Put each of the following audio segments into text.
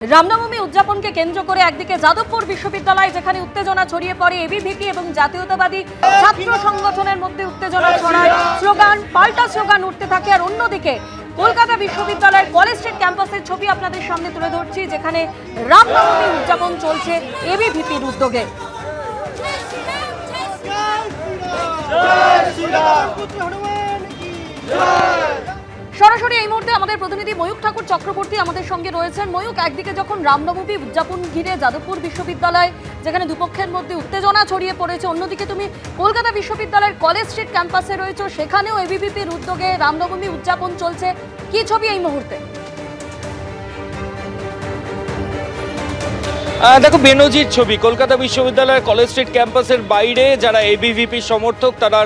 রামনবমী উদযাপনকে কেন্দ্র করে একদিকে যাদবপুর বিশ্ববিদ্যালয় যেখানে উত্তেজনা ছড়িয়ে পড়ে এবিভিপি এবং জাতীয়তাবাদী ছাত্র সংগঠনের মধ্যে উত্তেজনা ছড়ায়, স্লোগান পাল্টা স্লোগান উঠতে থাকে। আর অন্যদিকে কলকাতা বিশ্ববিদ্যালয়ের কলেজ স্ট্রিট ক্যাম্পাসের ছবি আপনাদের সামনে তুলে ধরছি, যেখানে রামনবমী উদযাপন চলছে এবিভিপির উদ্যোগে। সরাসরি এই মুহূর্তে আমাদের প্রতিনিধি ময়ূক ঠাকুর চক্রবর্তী আমাদের সঙ্গে রয়েছেন। ময়ূক, একদিকে যখন রামনবমী উদযাপন ঘিরে যাদবপুর বিশ্ববিদ্যালয় যেখানে দুপক্ষের মধ্যে উত্তেজনা ছড়িয়ে পড়েছে, অন্যদিকে তুমি কলকাতা বিশ্ববিদ্যালয়ের কলেজ স্ট্রিট ক্যাম্পাসে রয়েছে, সেখানেও এবিভিপির উদ্যোগে রামনবমী উদযাপন চলছে। কি ছবি এই মুহূর্তে? দেখো, বেনজির ছবি। কলকাতা বিশ্ববিদ্যালয়ের কলেজ স্ট্রিট ক্যাম্পাসের বাইরে যারা এবিভিপি সমর্থক তারা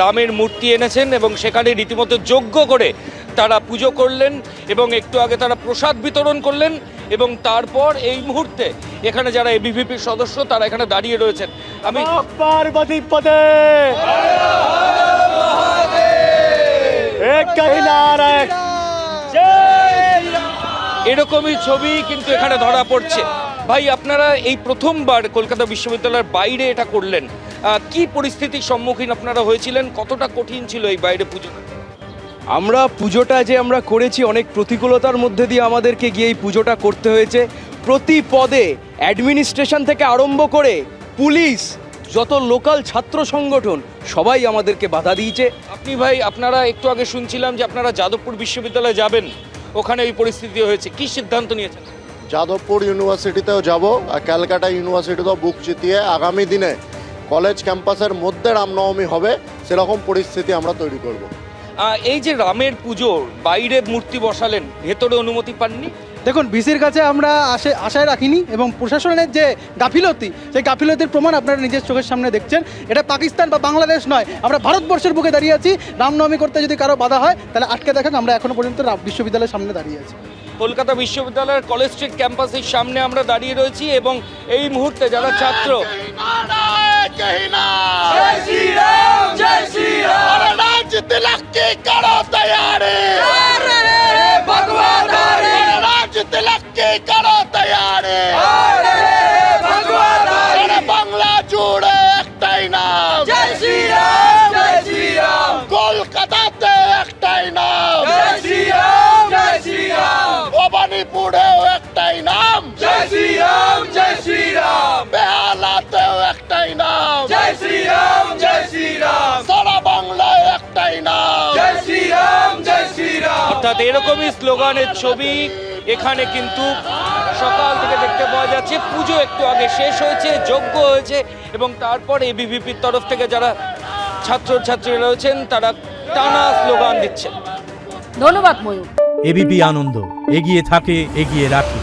রামের মূর্তি এনেছেন এবং সেখানে রীতিমতো যজ্ঞ করে তারা পুজো করলেন এবং একটু আগে তারা প্রসাদ বিতরণ করলেন এবং তারপর এই মুহূর্তে এখানে যারা এবিভিপির সদস্য তারা এখানে দাঁড়িয়ে রয়েছেন। আমি পার্বতী পদে এরকমই ছবি কিন্তু এখানে ধরা পড়ছে। ভাই, আপনারা এই প্রথমবার কলকাতা বিশ্ববিদ্যালয়ের বাইরে এটা করলেন, কি পরিস্থিতির সম্মুখীন আপনারা হয়েছিলেন? কতটা কঠিন ছিল এই বাইরে পুজো? আমরা পুজোটা আমরা করেছি অনেক প্রতিকূলতার মধ্যে দিয়ে আমাদেরকে গিয়ে এই পুজোটা করতে হয়েছে। প্রতি পদে অ্যাডমিনিস্ট্রেশন থেকে আরম্ভ করে পুলিশ, যত লোকাল ছাত্র সংগঠন সবাই আমাদেরকে বাধা দিয়েছে। আপনি ভাই, আপনারা একটু আগে শুনছিলাম যে আপনারা যাদবপুর বিশ্ববিদ্যালয়ে যাবেন, ওখানে এই পরিস্থিতি হয়েছে, কি সিদ্ধান্ত নিয়েছেন? যাদবপুর ইউনিভার্সিটিতেও যাব আর ক্যালকাটা ইউনিভার্সিটিতেও বুক চিতিয়ে আগামী দিনে কলেজ ক্যাম্পাসের মধ্যে রামনবমী হবে সেরকম পরিস্থিতি আমরা তৈরি করব। এই যে রামের পুজো, বাইরে মূর্তি বসালেন, ভেতরে অনুমতি পাননি? দেখুন, বিসির কাছে আমরা আশায় রাখিনি এবং প্রশাসনের যে গাফিলতি, সেই গাফিলতির প্রমাণ আপনারা নিজের চোখের সামনে দেখছেন। এটা পাকিস্তান বা বাংলাদেশ নয়, আমরা ভারতবর্ষের বুকে দাঁড়িয়ে আছি। রামনবমী করতে যদি কারো বাধা হয় তাহলে আটকে দেখেন, আমরা এখনো পর্যন্ত বিশ্ববিদ্যালয়ের সামনে দাঁড়িয়ে আছি। কলকাতা বিশ্ববিদ্যালয়ের কলেজ স্ট্রিট ক্যাম্পাসের সামনে আমরা দাঁড়িয়ে রয়েছি এবং এই মুহূর্তে যারা ছাত্র বাংলা জুড়ে একটাই নাম, কলকাতাতে একটাই নাম, ভবানীপুরেও একটাই নাম, বেহালাতেও একটাই নাম, সারা বাংলায় একটাই নাম। অর্থাৎ এরকমই স্লোগানের ছবি এখানে কিন্তু সকাল থেকে দেখতে পাওয়া যাচ্ছে। পুজো একটু আগে শেষ হয়েছে, যজ্ঞ হয়েছে এবং তারপর এবিভিপির তরফ থেকে যারা ছাত্রছাত্রীরা রয়েছেন তারা টানা স্লোগান দিচ্ছেন। ধন্যবাদ ময়ূর। এবিপি আনন্দ, এগিয়ে থাকে, এগিয়ে রাখে।